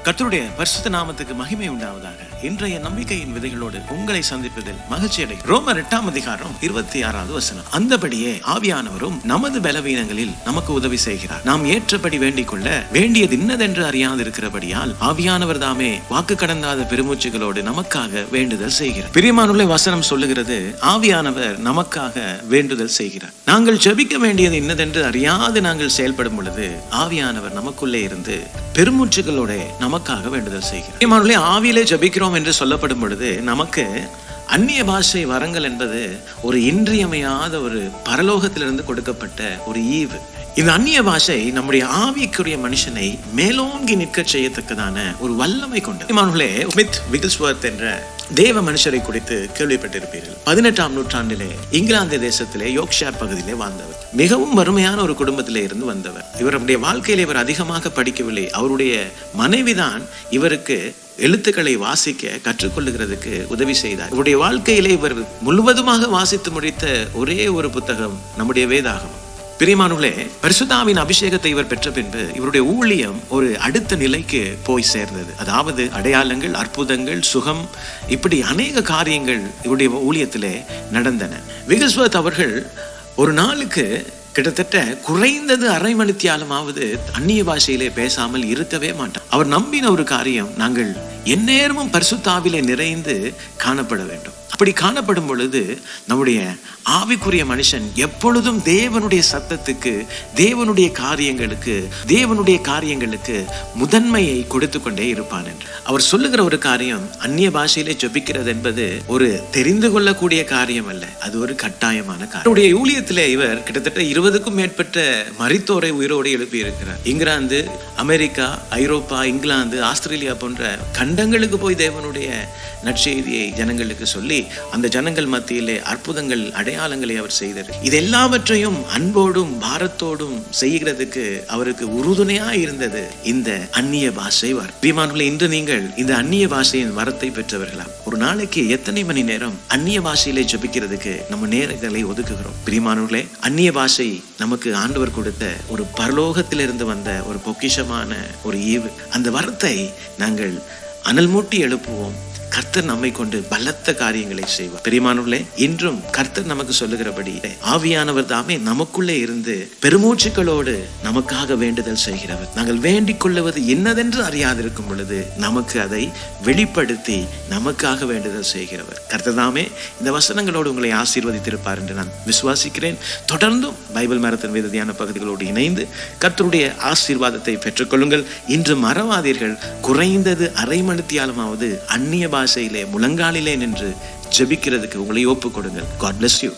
கர்த்தருடைய பரிசுத்த நாமத்துக்கு மகிமை உண்டாவதாக. இன்றைய நம்பிக்கையின் விதைகளோடு உங்களை சந்திப்பதில் மகிழ்ச்சி அடை. ரோமர் 8:26 வசனம். அந்தபடியே ஆவியானவரும் நமது பலவீனங்களில் நமக்கு உதவி செய்கிறார். நாம் ஏற்றபடி வேண்டிக் கொள்ள வேண்டியது இன்னதென்று அறியாதிருக்கிறபடியால் ஆவியானவர் தாமே வாக்கு கடந்தாத பெருமூச்சுகளோடு நமக்காக வேண்டுதல் செய்கிறார். பிரியமானவர்களே, வசனம் சொல்லுகிறது, ஆவியானவர் நமக்காக வேண்டுதல் செய்கிறார். நாங்கள் ஜெபிக்க வேண்டியது இன்னதென்று அறியாது நாங்கள் செயல்படும் பொழுது ஆவியானவர் நமக்குள்ளே இருந்து பெருமூச்சுகளோட நமக்காக வேண்டுதல் செய்கிறார். ஆவியிலே ஜபிக்கிறோம் என்று சொல்லப்படும் பொழுது நமக்கு அந்நிய பாஷை வரங்கள் என்பது ஒரு இன்றியமையாத ஒரு பரலோகத்திலிருந்து கொடுக்கப்பட்ட ஒரு ஈவு. இந்த அந்நிய பாஷை நம்முடைய ஆவிக்குரிய மனுஷனை மேலோங்கி நிற்க செய்யத்தக்கதான ஒரு வல்லமை கொண்டது. ஸ்மித் விகில்ஸ்வர்த் என்ற தேவ மனுஷரை குறித்து கேள்விப்பட்டிருப்பீர்கள். 18ஆம் நூற்றாண்டிலே இங்கிலாந்து தேசத்திலே யோக்ஷார் பகுதியிலே வாழ்ந்தவர். மிகவும் வறுமையான ஒரு குடும்பத்திலே இருந்து வந்தவர். இவருடைய வாழ்க்கையில இவர் அதிகமாக படிக்கவில்லை. அவருடைய மனைவிதான் இவருக்கு எழுத்துக்களை வாசிக்க கற்றுக்கொள்ளுகிறதுக்கு உதவி செய்தார். இவருடைய வாழ்க்கையிலே இவர் முழுவதுமாக வாசித்து முடித்த ஒரே ஒரு புத்தகம் நம்முடைய வேதாகமம். பிரியமானவர்களே, பரிசுத்தாவின் அபிஷேகத்தை இவர் பெற்ற பின்பு இவருடைய ஊழியம் ஒரு அடுத்த நிலைக்கு போய் சேர்ந்தது. அதாவது அடையாளங்கள், அற்புதங்கள், சுகம், இப்படி அநேக காரியங்கள் இவருடைய ஊழியத்திலே நடந்தன. விகில்ஸ்வர்த் அவர்கள் ஒரு நாளுக்கு கிட்டத்தட்ட குறைந்தது அரை மணித்தியாலமாவது அந்நிய பாஷையிலே பேசாமல் இருக்கவே மாட்டார். அவர் நம்பின ஒரு காரியம், நாங்கள் எந்நேரமும் பரிசுத்தாவிலே நிறைந்து காணப்பட வேண்டும். அப்படி காணப்படும் பொழுது நம்முடைய ஆவிக்குரிய மனுஷன் எப்பொழுதும் தேவனுடைய சத்தத்துக்கு, தேவனுடைய காரியங்களுக்கு முதன்மையை கொடுத்து கொண்டே இருப்பான் என்று அவர் சொல்லுகிற ஒரு காரியம். அந்நிய பாஷையிலே ஜெபிக்கிறது என்பது ஒரு தெரிந்து கொள்ளக்கூடிய காரியம் அல்ல, அது ஒரு கட்டாயமான காரியம். அவருடைய ஊழியத்திலே இவர் கிட்டத்தட்ட 20க்கும் மேற்பட்ட மரித்தோரை உயிரோடு எழுப்பி இருக்கிறார். இங்கிலாந்து, அமெரிக்கா, ஐரோப்பா, இங்கிலாந்து, ஆஸ்திரேலியா போன்ற கண்டங்களுக்கு போய் தேவனுடைய நற்செய்தியை ஜனங்களுக்கு சொல்லி அந்த ஜனங்கள் மத்தியிலே அற்புதங்கள், அடையாளங்களை அவர் செய்தார். இது எல்லாவற்றையும் அன்போடும் பாரத்தோடும் செய்கிறதுக்கு அவருக்கு உறுதுணையா இருந்தது இந்த அந்நிய பாஷை வரம். பிரியமானவர்களே, இன்று நீங்கள் இந்த அந்நிய பாஷையின் வரத்தை பெற்றவர்களாம். ஒரு நாளைக்கு எத்தனை மணி நேரம் அந்நிய பாஷையிலே ஜெபிக்கிறதுக்கு நம்ம நேரங்களை ஒதுக்குகிறோம்? பிரியமானவர்களே, அந்நிய பாஷை நமக்கு ஆண்டவர் கொடுத்த ஒரு பரலோகத்திலிருந்து வந்த ஒரு பொக்கிஷமான ஒரு ஈவு. அந்த வரத்தை நாங்கள் அனல் மூட்டி எழுப்புவோம். கர்த்தர் நம்மை கொண்டு பலத்த காரியங்களை செய்வார். பிரியமானவர்களே, இன்றும் கர்த்தர் நமக்கு சொல்லுகிறபடி ஆவியானவர் தாமே நமக்குள்ளே இருந்து பெருமூச்சுக்களோடு நமக்காக வேண்டுதல் செய்கிறவர். நாங்கள் வேண்டிக் கொள்ளுவது என்னதென்று அறியாதிருக்கும் பொழுது நமக்கு அதை வெளிப்படுத்தி நமக்காக வேண்டுதல் செய்கிறவர். கர்த்தர் தாமே இந்த வசனங்களோடு உங்களை ஆசீர்வதித்திருப்பார் என்று நான் விசுவாசிக்கிறேன். தொடர்ந்தும் பைபிள் மரத்தின் வேத தியான பகுதிகளோடு இணைந்து கர்த்தருடைய ஆசீர்வாதத்தை பெற்றுக்கொள்ளுங்கள். இன்று மறவாதீர்கள், குறைந்தது அரை மணித்தியாலமாவது அந்நிய பாஷையிலே முழங்காலிலே நின்று ஜெபிக்கிறதுக்கு உங்களை ஒப்புக் கொடுங்கள். God bless you.